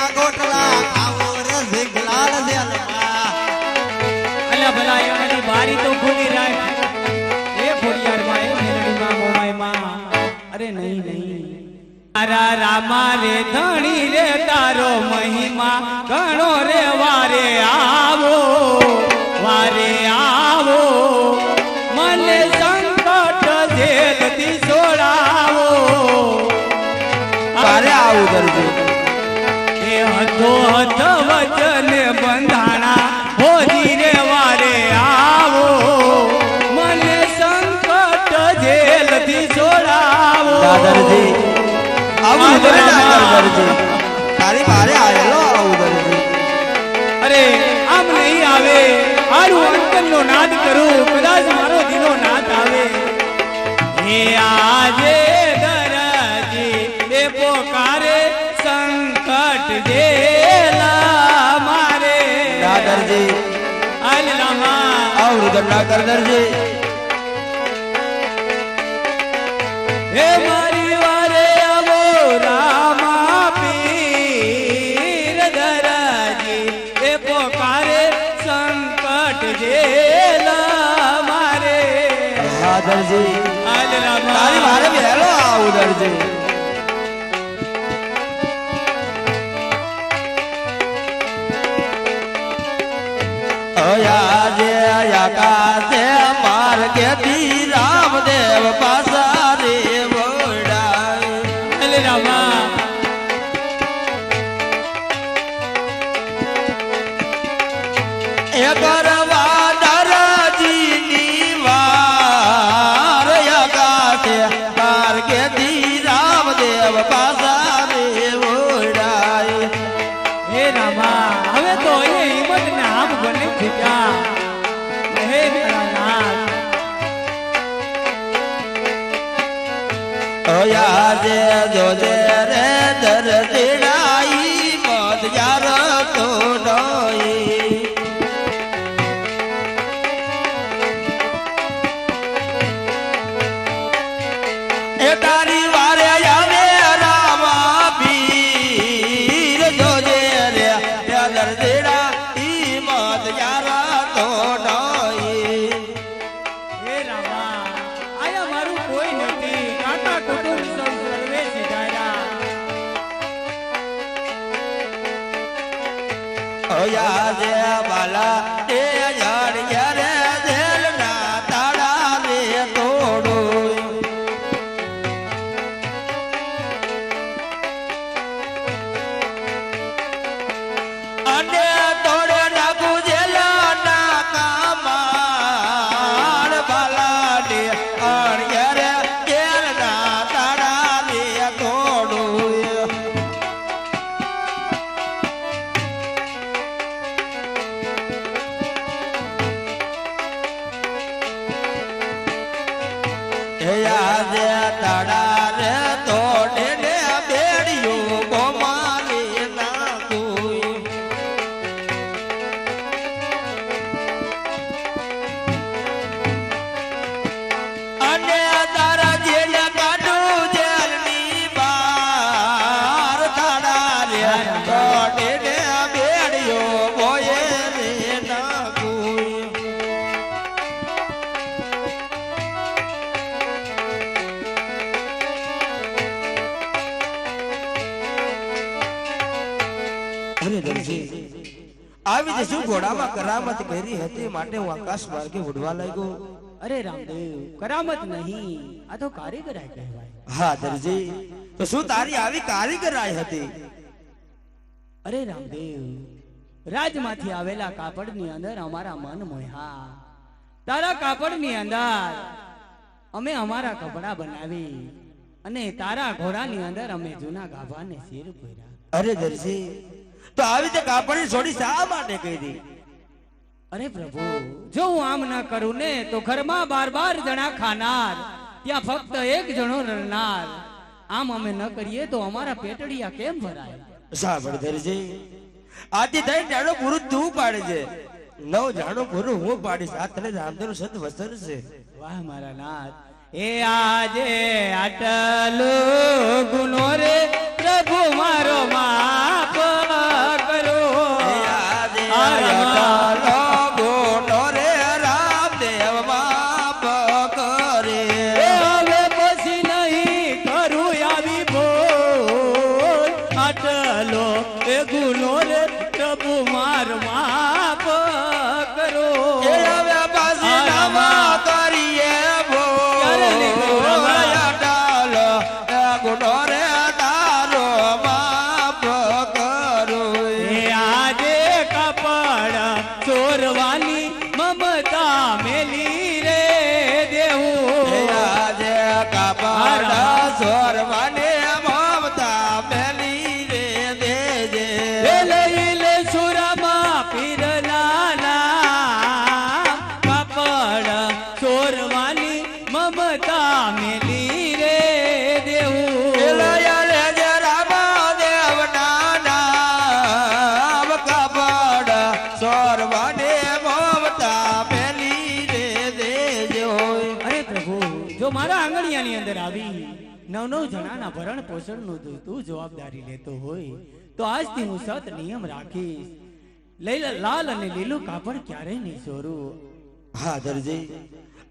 ના ગોટલા આવો રસિક લાલ જેલમાં અલ્યા ભલા એની બારી તો ખુલી રાખ એ ફોડિયાર માં એ મેલડી માં મોમાય માં અરે નહીં નહીં તારા રામા રે ધણી રે તારો મહિમા ઘણો રે વારે આવો મને સંકટ જેલથી છોડાવો અરે આવું કરજો એ હતો હથ વચન બંધાણા હોજી રે વારે આવો મને સંકટ જેલથી છોડાવો દાદરજી આવું કરજો તારી મારે આવેલો આવું કરજો અરે આમ નહીં આવે મારું અંતરનો નાદ કરું કદાચ મારો દિનો નાદ આવે હે આજે દરજી એ પોકારે સંકટ જેલા મારે દાદરજી અલ્લામા આવું ગન્ના કર દરજી હે મારી વારે આવો રામા પીર દરજી એ પોકારે સંકટ જેલા મારે દાદરજી અલ્લામા તારી મારે બેલો આવું દરજી આજે આકાશે માર્ગે થી રામદેવ પાસા રે વડાય અલે રામા એ કરવા દરજીની વાર આકાશે માર્ગે થી રામદેવ પાસા રે વડાય હે રામા હવે તો એ હિંમત ને આમ બને થયા હે તારાનાથ આજે જોજે રે દરજીડાઈ મત યાર તો ડોઈ એ તારી વારે આવે રામા પીર જોજે રે દરજીડા ઈ મત યાર તો ડોઈ હે રામા આયા મારું કોઈ નથી કાકા કુટુંબ સૌ સર્વે સિધાયા આજે બાલા એ યાર રે દિલ ના તાળા રે તોડો અને તોડે નાખું જેલા ના કામાર બાલા ને અણિયા રે દિલ ના તાળા રે તોડો આજે તાળા રે તોડે ને બેડિયું કોમાલી નાખું અને તારા જેને કાઢું જેલની બાર તાળા રે તોડે ને બેડિયું બોયે રે નાખું અરે દરજી આવી જે શું ઘોડામાં કરામત કરી હતી માટે હું આકાશ માર્ગે ઉડવા લાગ્યો અરે રામદેવ કરામત નહીં આ તો કારીગરાઈ કહેવાય હા દરજી તો શું તારી આવી કારીગરાઈ હતી અરે રામદેવ રાજમાંથી આવેલા કાપડની અંદર અમારા મન મોહ્યા તારા કાપડની અંદર અમે અમારા કપડા બનાવી અને તારા ઘોડાની અંદર અમે જૂના ગાભાને શેર પહેર્યા અરે દરજી તો આવી તે કાપડની છોડી શા માટે કરી અરે પ્રભુ જો હું આમ ના કરું ને તો ઘરમાં 12 જણા ખાનાર ત્યાં ફક્ત એક જણો રડનાર આમ અમે ન કરીએ તો અમારા પેટડિયા કેમ ભરાય સાંભળ દરજી આથી થઈ જાણો પૂરું તું પાડે છે 9 જાણો પૂરું હું પાડીશ આ તને રામદેવ સત વસર છે વાહ મારા નાથ એ આજે આટલો ગુનો રે પ્રભુ મારો માફ કરેલો એ ગુનો રે પ્રભુ માર માફ કરો એ હવે પાછી નામા કરીએ ક્યારે લીધો રવા? ડાલ એ ગુનો રે તારો માફ કરો એ આજે કપડ ચોરવાની મમતા મેલી રે દેવું એ આજે કાપડા સોરવાને મમતા મેલી રે દેજે લઈને સુરમાં પીરના નામ કપડ ચોરવાની મમતા મેલી રે દેવું એલયા રે જે રામા દેવના નામ કાપડ સોરવાને મમતા મેલી રે દેજો અરે પ્રભુ જો મારા આંગણિયાની અંદર આવી નવ જણાના ભરણ પોષણનું તું જવાબદારી લેતો હોય તો આજથી હું સત નિયમ રાખીશ લાલ અને લીલું કાપડ ક્યારેય નહીં ચોરું હા દરજી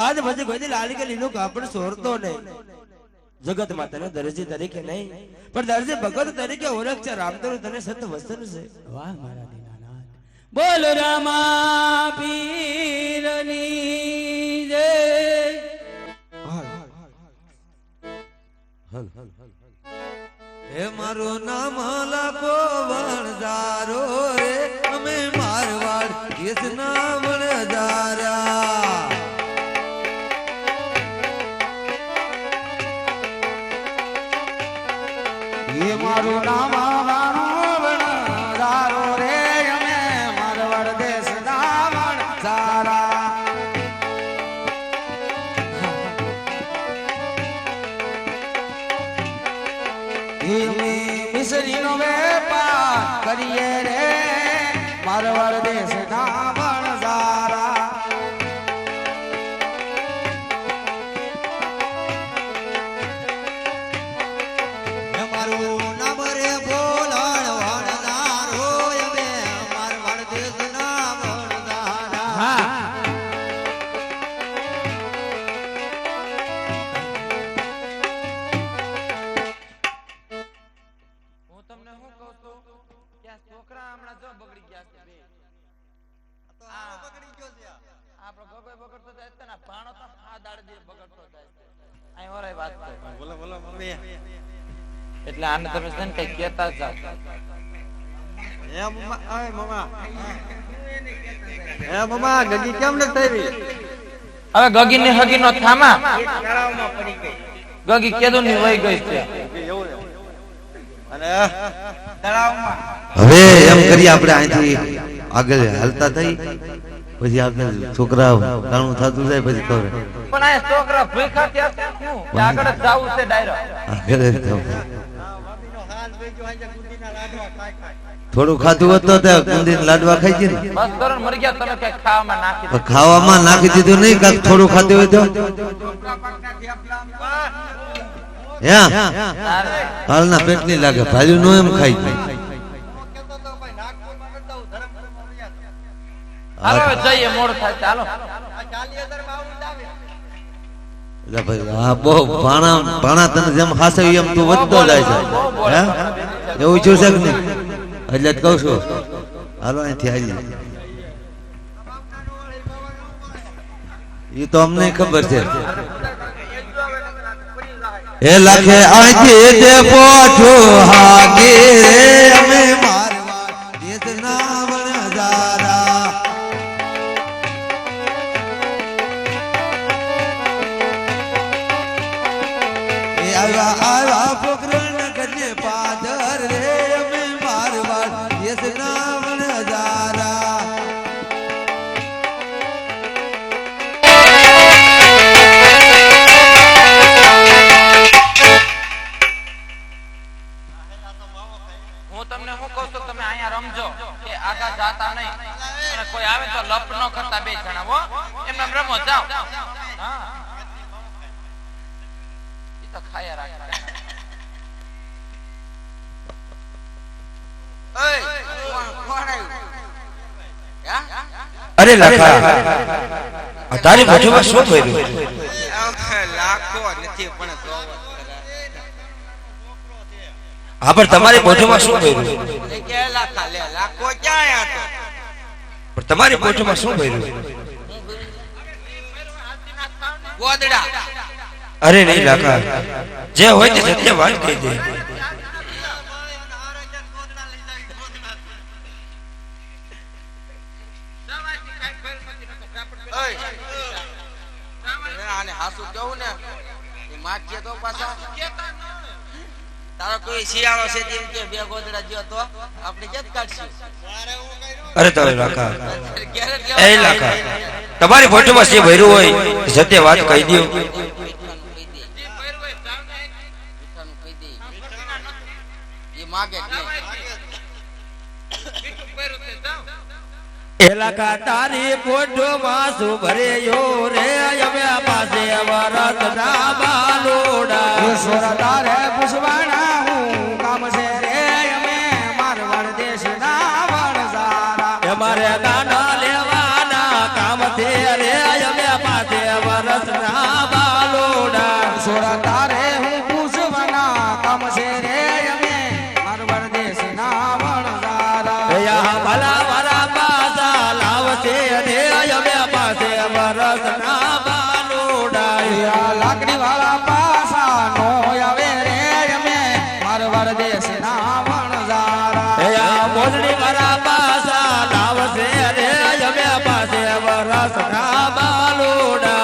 આજ પછી કોઈ લાલી કે લીલું કાપડ સોરતો નહીં જગત માં તને દરજી તરીકે નહીં પણ દરજી ભગત તરીકે ઓળખ છે રામદેવ તને સત વસન છે વાહ મારા દીનાનાથ બોલ રામા પીરની જય હે મારું નામ લાખો વણજારો રે અમે મારવાડ દેશના વણજારા એ મારું નામ વણજારો રે અમે મારવાડ દેશના વણજારા મિસરીનો વેપાર કરીએ રે મારવાડ દેશના વણજારા હે મારું નામ રે બોલણ વણજારો અમે મારવાડ દેશના વણજારા હા હું તમને શું કહું છું કે આ છોકરા હમણાં જો બગડી ગયા છે બે. આપણો ગગોય બગડતો જાય છે ને ભાણો તો આ દાડે દી બગડતો જાય છે. અહીં ઓરાય વાત કરે. એટલે આને તમે છે ને કઈ કહેતા જ જાઓ. હવે ગગી ની હગી નો થામા ગગી કેદું ની વહી ગઈ છે હવે એમ કરી આપણે અહીંથી આગળ હાલતા થઈ પછી આપણે છોકરા કાણું થતું જાય પછી ખબર પણ આ છોકરા ભૂખા થયા છે શું? કે આગળ જ જાવું છે ડાયરેક્ટ. આગળ જ થવું. થોડું ખાધું હોત તો કુંદી લાડવા ખાઈ છે ને બસ કરો ને, મરી ગયા તમે કઈ ખાવામાં નાખી દો. ખાવામાં નાખી દીધું નહીં કાંક થોડું ખાધું હોય તો હાલના પેટ નહીં લાગે ભાલ્યું નો એમ ખાઈ હાલો હવે જઈએ, મોડું થાય છે, હાલો. એટલે ભાઈ હા બહુ ભાણા તને જેમ ખાસવી એમ તું વધતો જાય છે હે એવું છું છે કે નહીં એટલે જ કહું છું હાલો અહીંથી આવી એ તો અમને ખબર છે હે લાખે અહીંથી તે પોઠો હાગે રે અમે મારવા દેશના વણજારા એ આવ્યા પોકરણ કને પાદર રે અમે મારવા દેશના વણજારા હું તમને શું કહું છું, તમે અહીંયા રમજો કે આગા જાતા નહીં, અને કોઈ આવે તો લપ ન કરતા બે જણા હો, એમને રમો જાઓ. હા ઈ તો ખાયા રાખે. અરે લખા આ તારી મુઠ્ઠીમાં શું થયું લાખો નથી પણ હા પણ તમારી પોઠમાં શું ભર્યું એ કે લાખા લે લાખો ક્યાં આયા તો પણ તમારી પોઠમાં શું ભર્યું ગોદડા અરે નહીં લાખા જે હોય તે સત્ય વાત કહી દે આને હાસુ કેવું ને એ માગીએ તો પાછા તારો કોઈ શિયાળો છે જેમ કે બે ગોદડા જ્યો તો આપણે ક્યાં કાઢશું અરે તમે લાખા એ લાખા તમારી પોઠમાં જે ભર્યું હોય સત્ય વાત કહી દો એ માગે એલાકા તારી પોઠમાં શું ભર્યો રે અમે પાસે વરત ના બાલોડા તારે પુષ્પાણા હું કામ છે રે અમે મારવાડ દેશ ના વણઝારા અમારે દાના લેવાના કામ છે રે અમે પાસે વરત ના બાલોડા સોરા તારે હું પુષ્પાના કામ છે રે અમે મારવાડ દેશ ના વણઝારા ભલા ભલા પાસા લાવશે રે અમે પાસે વરત ના બાલોડા લાકડી વાળા પાસા નો આવે રે અમે મારવાડ દેશ ના વણઝારા મોજડી મારા પાસા લાવશે રે અમે પાસે વરસ ના બાલોડા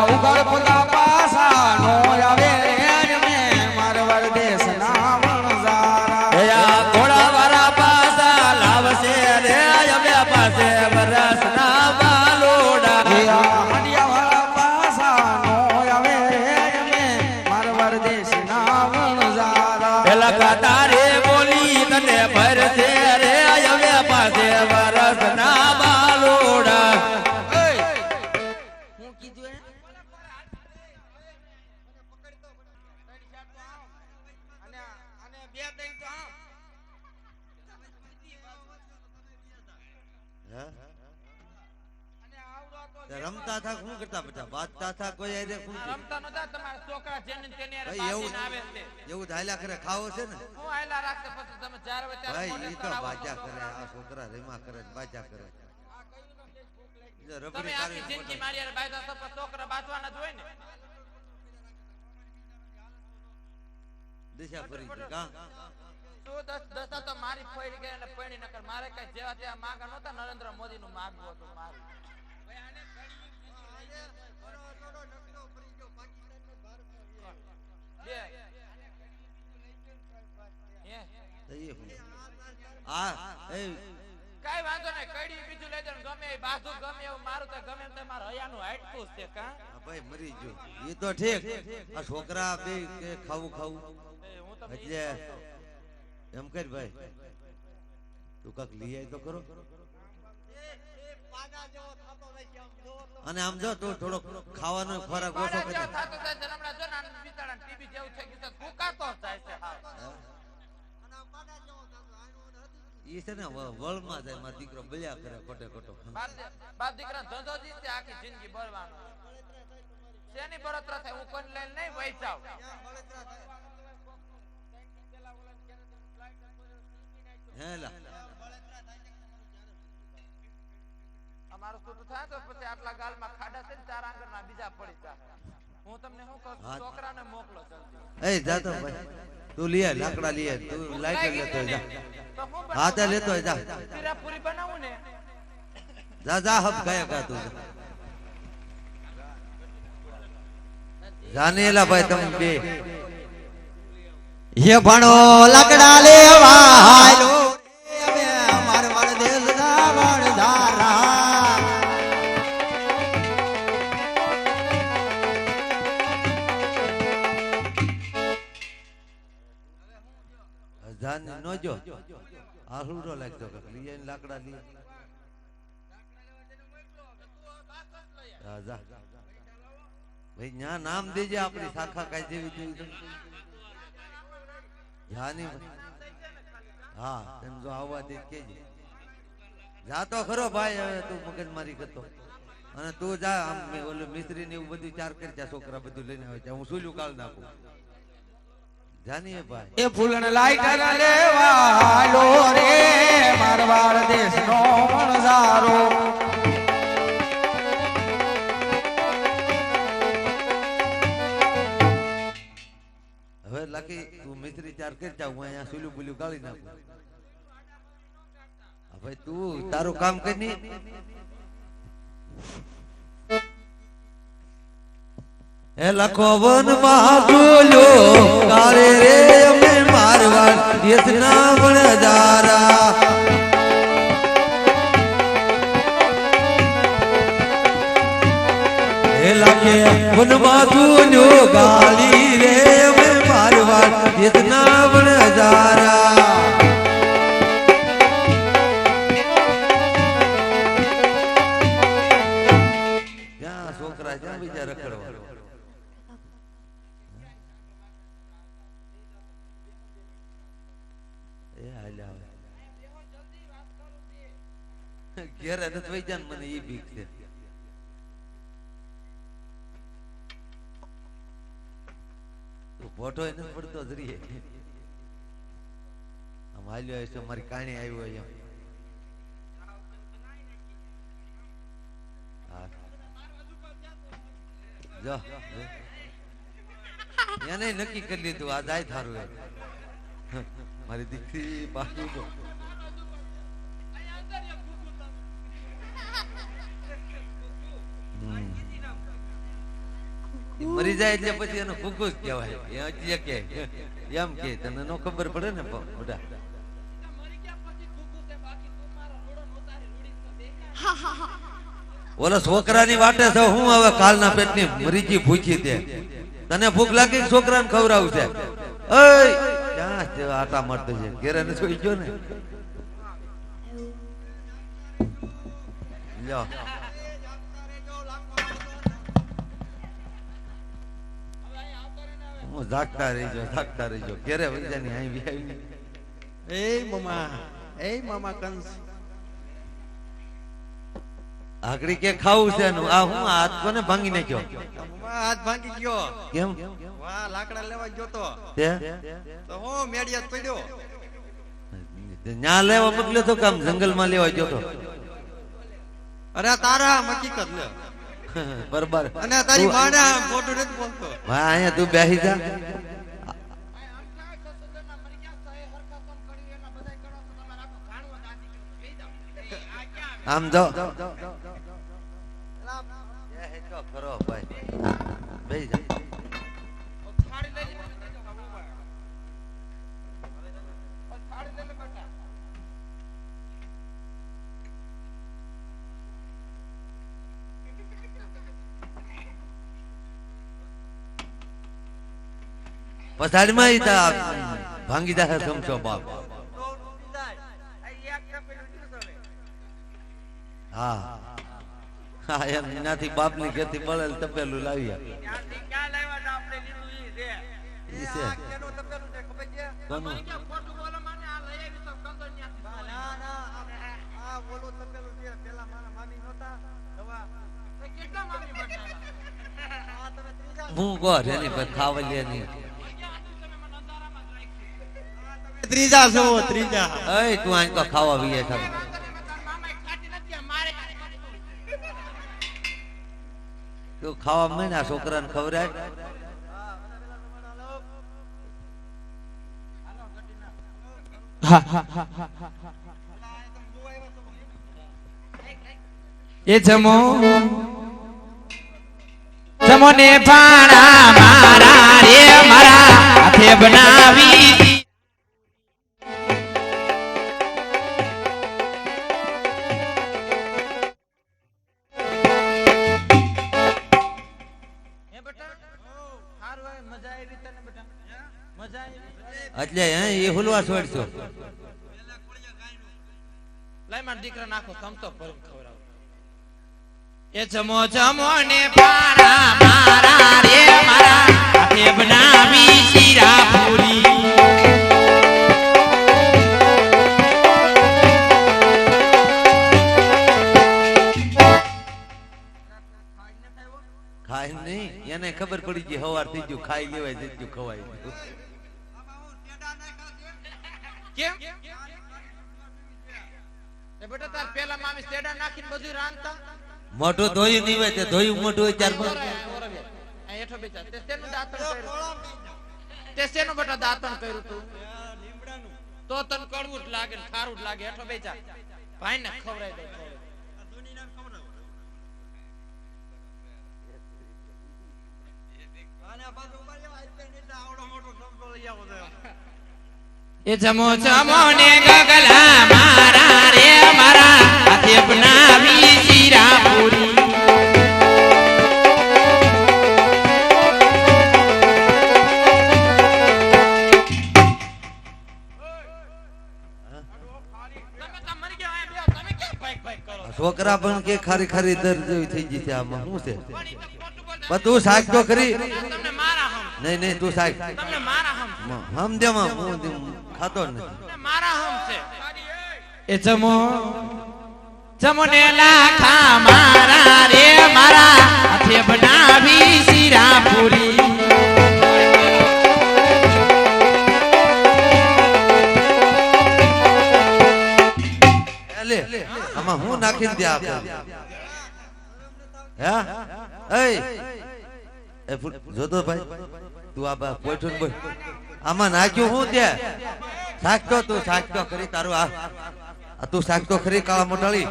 ઉગડ પોતા પાસા નો આવે રે અમે મારવાડ દેશ ના વણઝારા ઘોડા વાળા પાસા લાવશે રે અમે પાસે વરસ ના બાલોડા હંડિયા વાળા પાસા નો આવે રે અમે મારવાડ દેશ ના વણઝારા પેલા તારે બોલી તને ભરશે રે અમે પાસે વરસ ના બાલોડા હું કીધું એને અને બે દઈ તો આમ રમતા થા શું કરતા બેટા વાતતા થા કોઈ આરે શું રમતા નતા તમારા છોકરા જેને તેને હારે ભાઈ એવું બાજીને આવે છે એવું ધાયલા કરે ખાવો છે ને હું આયલા રાખતે પછી તમે ચાર વાગે ત્યારે ભાઈ મને ઈ તો કરાવો બાજા છો. કરે આ છોકરા રેમા કરે બાજા કરે જો રબડી તમે આખી તારી જિંદગી મારી હારે બાંધ્યા છો પણ છોકરા બાંધવાના જ હોય ને દિશા ફરી ગઈ કા શું દસા તો મારી ફોડી ગઈ અને પૈણી નકર મારે કઈ જેવા તેવા માંગા નહોતા નરેન્દ્ર મોદી નું માંગવું હતું મારું બે. હે? તો એ હું આ એ કાઈ વાંધો નહીં કડી બીજું લઈ જાવ ગમે એ બાજુ ગમે એવું મારું તો ગમે એમ તો મારું હૈયાનું હાડકું જ છે કા આ ભાઈ મરી ગયો એ તો ઠીક આ છોકરા બે કે ખાવું ખાવું હું તો એટલે એમ કર ભાઈ તું કાક લઈ આય તો કરો અને આમ જો તું થોડો ખાવાનો ખોરાક ઓછો પાડા કરી જેવો થાતો જાય છે, હમણાં જો ને આને બિચારાને ટીબી જેવું થઈ ગયું છે, ફૂંકાતો જ જાય છે હાવ. ઈ છે ને વળમાં જાય મારો દીકરો બળ્યા કરે ખોટે ખોટો બાપ દીકરા ધંધો જ ઈ છે, આખી જિંદગી બળવાનો. શેની બળતરા થાય? હું કોઈને લઈને નહીં વહી જાઉં. હેલા અમારું છૂટું થાય તો પછી આટલા ગાલમાં ખાડા છે ને ચાર આંગળના બીજા પડી જાય. હું તમને શું કહું છું, હા. છોકરાને મોકલો જલ્દી. એ જાતો ભાઈ તું લઈ આય લાકડા લઈ આય તું લાઈટ લેતો જા તો હું હા તે લેતો જા પીરા પૂરી બનાવું ને જા જા હબ ગયા કા તું જાનેલા ભાઈ તમે બે હે ભણો લાકડા લેવા હાલો અમે મારવાડ દેશ ના વણઝારા જાન નો જો આહુડો લાગતો કે લઈ આઈને લાકડા લઈ જા ભાઈ ન્યા નામ દેજે આપણી શાખા કઈ જેવી જોઈ જાની હા તેમ જો આવવા દે કેજે જાતો ખરો ભાઈ હવે તું મગજમારી કરતો અને તું જા આમ ઓલું મિસ્ત્રી ને એવું બધું ચાર કરી જા છોકરા બધું લઈને આવે છે હું સુલ્યું કાઢ નાખું જાનીએ ભાઈ એ ફૂલણ લાઈટર લેવા લો રે મારવાડ દેશનો મણસારો હવે લાકી તું મિસ્ત્રી ચાર કરી જા હું અહીંયા સુલું બુલું ગાળી નાખું ભાઈ તું તારું કામ કરી એ લખો વન માં જોયો કાળે રે અમે મારવાડ દેશના વણજારા એ લાગે વન માં જોયો ગાળી રે અમે મારવાડ દેશના વણજારા ક્યાં છોકરા ક્યાં બીજા રખડવા ઘેર નથી વઈ જાય મને એ બીક છે તું ફોટો નથી પડતો જરીએ આમ હાલ્યો હશે મારી કાણી આવ્યો એમ જો એને નક્કી કરી લીધું આ જાય થારું એમ મારી દીકરી બાકી મરી જાય એટલે પછી એનો ફૂગો જ કહેવાય એટલે કે એમ કે તને નો ખબર પડે ને બધા ઓલા છોકરાની વાટે છે હું હવે કાલના પેટની મરીજી ભૂખી દે તને ભૂખ લાગી છોકરાને ખવડાવું છે ઓય ક્યાં છે આટા મળતો છે ઘેરે ને જોઈ ગયો ને લ્યો હું જાગતા રહીજો ઘેરે વૈજાની આવી આવી એ મામા કંસ આગળી કે ખાવું છે નું આ હું હાથ કોને ભાંગી નાખ્યો હાથ ભાંગી ગયો કેમ વાહ લાકડા લેવા ગયો તે તો હું મેડિયાત પડ્યો ન્યા લેવા મોકલ્યો તો કામ જંગલમાં લેવા ગયો તો અરે તારા હકીકત લે બરાબર અને તારી માને ફોટો નથી બોલતો હા અહીંયા તું બેસી જા આમ જો ખરો ભાઈ બેસી જા પછાડીમાં ભાંગી જાય સમજો બાપ હા હા એમ એનાથી બાપ ની ઘેરથી બળેલ તપેલું લાવી હું કહો એની પર ખાવલી એની ત્રીજા છો ત્રીજા એ તું અહીં તો ખાવા વીએ ખાલી તું ખાવા મહિના છોકરાને ખવડાય એ જમો જમોને પાણા મારા રે મારા હાથે બનાવી એટલે એ હુલવા છોડશો લાઈ માર દીકરા નાખો સમતો ભરી ખવડાવ એ જમો જમો ને પાણા મારા રે મારા હાથે બનાવી શીરા પૂરી ખાય નહીં એને ખબર પડી ગઈ હવાર થઈ ગયું ખાઈ લેવાય જઈ ગયું ખવાય કેમ એ બેટા તાર પેલા મામી સેડા નાખીને બધું રાંધતા મોટું ધોયું નહીં હોય તે ધોયું મોટું હોય ત્યાર પછી આ હેઠો બેચા તે શેનું દાંતણ કર્યું તે શેનું બેટા દાંતણ કર્યું તું તો તને કડવું જ લાગે ને ખારું જ લાગે હેઠો બેચા ભાઈ ને ખવરાઈ દે એ જમો જમો ને ગગલા મારા રે મારા હાથે બનાવી શીરા પૂરી છોકરા પણ કે ખારી ખારી દર્દ જેવી થઈ ગઈ છે આમાં શું છે પણ તું શાક તો ખરી તમને મારા હમ નહીં નહીં તું શાક તમને મારા હમ દેમાં હું ખાતો જ નથી મારા હમ છે એ જમો જમો ને લાખા મારા રે મારા હાથે બનાવી શીરા પૂરી આમાં હું નાખીને દે આપણે હે એ જોતો ભાઈ તું આ પોઈઠું બોલ આમાં નાખ્યું હું દે શાકતો તું શાકતો ખરી તારું આ તું શાકતો ખરી કાળા મોટાળી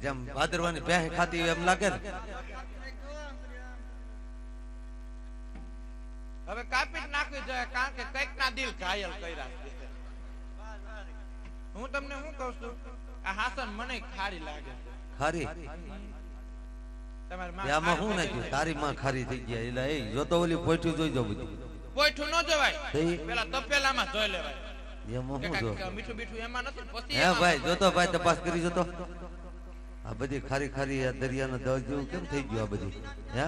જેમ ભાદરવાની પહે ખાતી એમ લાગે ને હવે કાપી નાખવી જોઈએ કારણ કે કઈક ના દિલ ઘાયલ કર્યા હું તમને શું કહું છું આ હાસન મને ખારી લાગે ખારી તમારી આમાં શું નાખ્યું તારી માં ખારી થઈ ગયા એટલે એ જોતો ઓલી પોઈઠું જોઈ જો બધું પોઈઠું ન જોવાય પેલા તપેલામાં ધોઈ લેવાય એમાં શું જો મીઠું બીઠું એમાં નથી પછી હે ભાઈ જોતો ભાઈ તપાસ કરી જોતો આ બધી ખારી ખારી આ દરિયાનો દળ જેવું કેમ થઈ ગયું આ બધી હે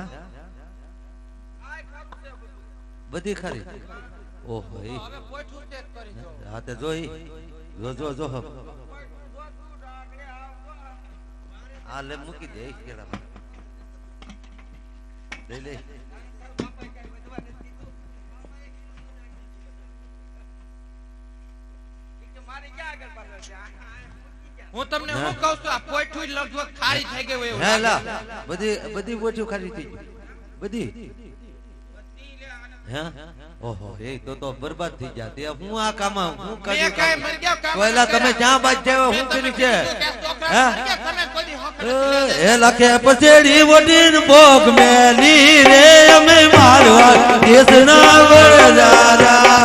બધી ખારી ઓહો એ હવે પોઈઠું ચેક કરી જો હા તે જોઈ જો આ લે મૂકી દે કેળા લે હું તમને શું કહું છું આ પોઈઠું લગભગ ખારી થઈ ગઈ હોય હે લા બધી પોઠું ખારી થઈ ગઈ બધી હે ઓહો એ તો બરબાદ થઈ ગયા તે હું આ કામ હું કરી કાઈ મર ગયા કામ કોઈલા તમે ક્યાં બાજ જાવ હું કરી છે હે તમે કોઈ હક એ લખે પછેડી વડીન ભોગ મેલી રે અમે મારવા દેશના વરદારા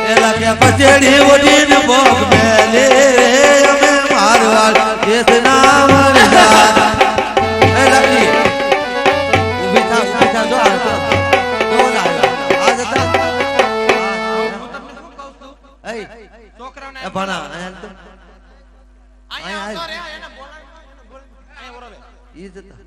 એ લખે પછેડી વડીન ભોગ મેલી રે અમે મારવા દેશના વરદારા એ લખી ઉભી થા જો આ તો આ જતા છોકરાને એ ભણા અહીંયા આવતો રે એને બોલાય અહીંયા ઓરવે ઈ જતા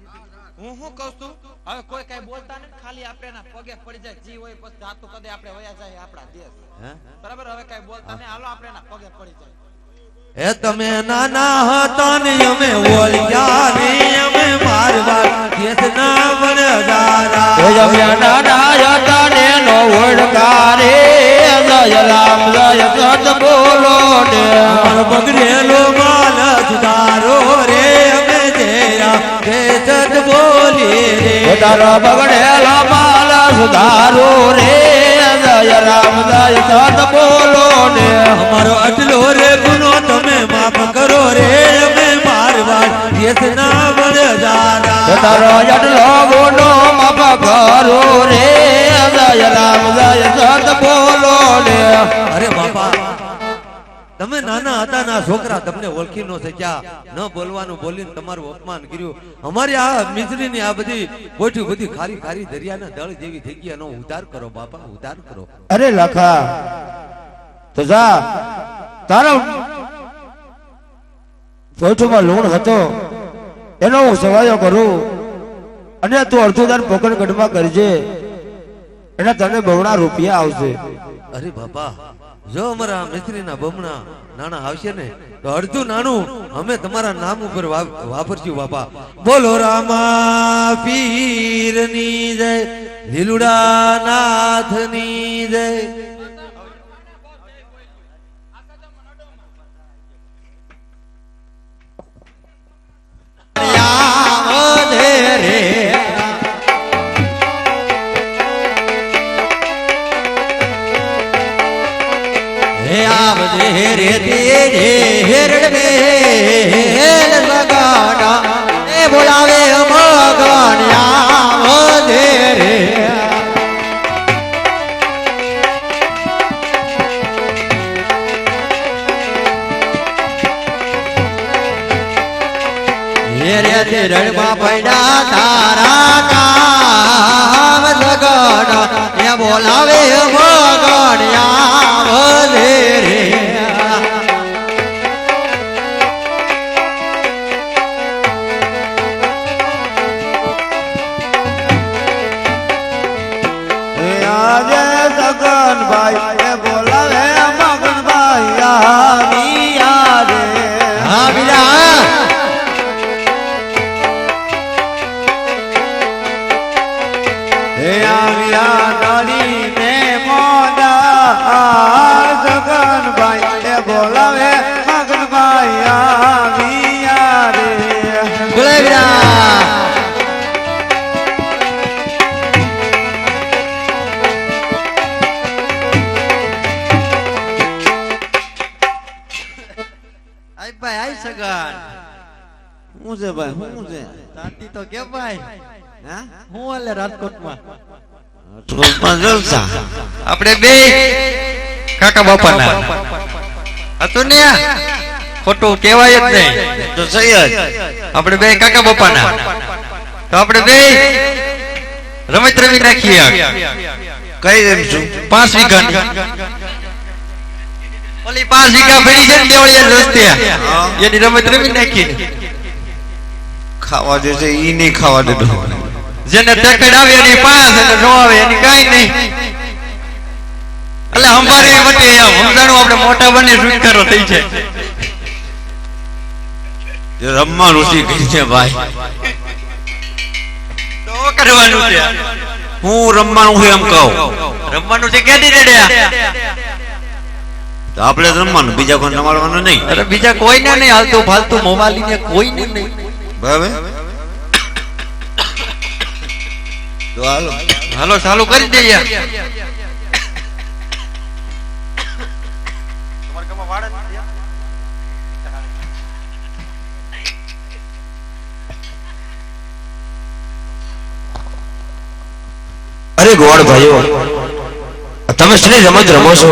હું શું કહું છું હવે કોઈ કઈ બોલતા નથી ખાલી આપણે એના પગે પડી જાય જી હોય પછી ધાતુ કદે આપણે વયા જાય આપણા દેશ હે બરાબર હવે કઈ બોલતા નહીં હાલો આપણે એના પગે પડી જાય એ તમે નાના હતા ને અમે ઓળખ્યા ને અમે મારવા દેશના વરદારા એ અમે નાના હતા ને નો ઓળખારે જય રામ જય સત બોલો ને અમારો બગડેલો માલ સુધારો રે અમે જય સત બોલી રે તારો બગડેલો માલ સુધારો રે જય રામ જય સત બોલો ને અમારો આટલો રે ગુનો તમે માફ કરો રે અમે મારવા દેશના વરદારા તારો આટલો ગુનો માફ કરો રે જય રામ જય સત બોલો ને અરે બાપા તમે નાના હતા ના છોકરા તમને ઓળખી નો શક્યા ન બોલવાનું બોલીને તમારું અપમાન કર્યું અમારી આ મિત્રીની આ બધી કોઠી બધી ખારી ખારી દરિયાના દળ જેવી થઈ ગયા નો ઉધાર કરો બાપા ઉધાર કરો અરે લખા તો જા તારા પોઠુમાં લૂણ હતો એનો હું સવાયો કરું અને તું અડધું દાન પોકણ ગઢમાં કરજે એના તને બહુણા રૂપિયા આવશે અરે બાપા જો અમારા મિસ્ત્રીના બમણા નાણા આવશે ને તો અડધું નાણું અમે તમારા નામ ઉપર વાપરશું બાપા. બોલો રામા પીરની જય, લીલુડા નાથની જય. બોલાવે મગન રે રણમાં પડ્યા તારા કામ સગન એ બોલાવે મગન આવલે રે આજે સગનભાઈ એ બોલાવે મગનભાઈ આવ્યા રે આવ્યા સગનભાઈ બોલાવે મગનભાઈ આવ્યા રે બોલાવ્યા આઈ ભાઈ આઈ સગન હું છે ભાઈ હું છે તાતી તો કે ભાઈ હા હું હાલે રાજકોટમાં જલસા આપણે બે કાકા બાપાના હતું ને ખોટું કહેવાય જ નહીં તો સહી જ આપણે બે કાકા બાપાના તો આપણે બે રમત રમી નાખીએ કઈ રમશું 5 વીઘાની ઓલી 5 વીઘા ભરી છે ને દેવળિયા રસ્તે એની રમત રમી નાખીએ ખાવા દેશે ઈ નહીં ખાવા દેતો જેને ટેકડ આવે એની 5 અને નો આવે એની કાઈ નહીં એટલે અમારે વટે સમજાણું આપણે મોટા બને છુટકારો થઈ છે રમવાનું શીખી છે ભાઈ તો કરવાનું છે હું રમવાનું હું એમ કહું રમવાનું છે કેદી રેડ્યા તો આપણે જ રમવાનું બીજા કોઈ રમાડવાનું નહીં અરે બીજા કોઈને નહીં હાલતું ફાલતું મોબાઈલ ને કોઈને નહીં બરાબર તો હાલો હાલો ચાલુ કરી દઈએ અરે ગોળ ભાઈઓ, તમે શ્રી રમત રમો છો?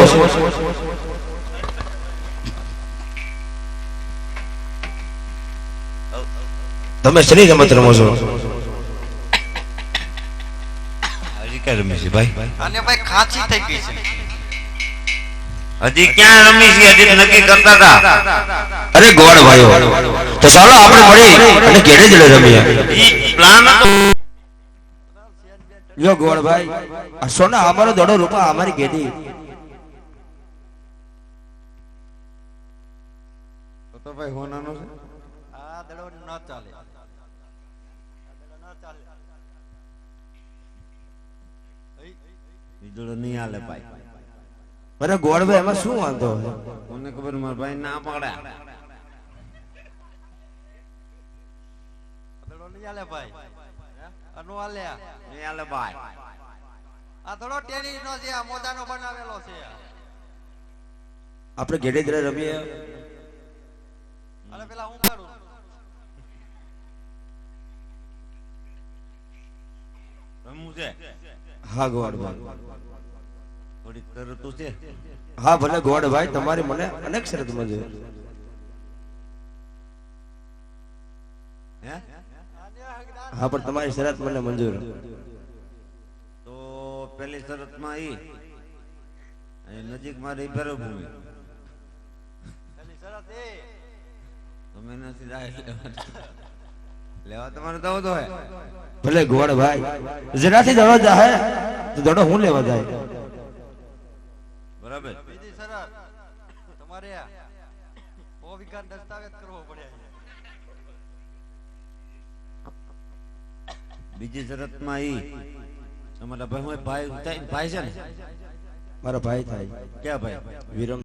તમે શ્રી રમત રમો છો? હજી ક્યાં રમી છે ભાઈ? અને ભાઈ ખાંચી થઈ ગઈ છે હજી ક્યાં રમી છે? હજી નક્કી કરતા હતા. અરે ગોળ ભાઈઓ, તો ચાલો આપણે મળી અને કેડે જ રમીએ. ઈ પ્લાન હતો. યો ગોળ ભાઈ, આ સોના અમારો દોડો રૂપા અમારી કેડી. તો ભાઈ હોનાનો છે. આ દડો ન ચાલે બીજોડો નહીં હાલે ભાઈ. અરે ગોળ ભાઈ, એમાં શું વાંધો? મને ખબર મારા ભાઈ ના પકડ્યા. દડો નહીં હાલે ભાઈ અનુ હાલે નહીં હાલે ભાઈ. આ થોડો ટેનિસ નો છે આ મોદાનો બનાવેલો છે આપણે કેડે જ રમીએ. અરે પેલા હું કરું રમવું છે. હા ગોળ ભાઈ, થોડી તરતું છે. હા ભલે ગોળ ભાઈ, તમારી મને અનેક શરત મંજૂર. હે હા પણ તમારી શરત મને મંજૂર. તો પેલી શરતમાં ઈ અહીં નજીકમાં રહી ભૂમિ પેલી શરત એ તમે નથી લેવા તમારે તો તો હે. ભલે ગોળ ભાઈ, જેનાથી દડો જાય તો દડો હું લેવા જાય. બરાબર બીજી શરત તમારે ઓવિકાર દસ્તાવેજ કરવો પડે બીજી શરતમાં ઈ તમારા ભાઈ છે ને મારો ભાઈ થાય ક્યાં ભાઈ વિરમ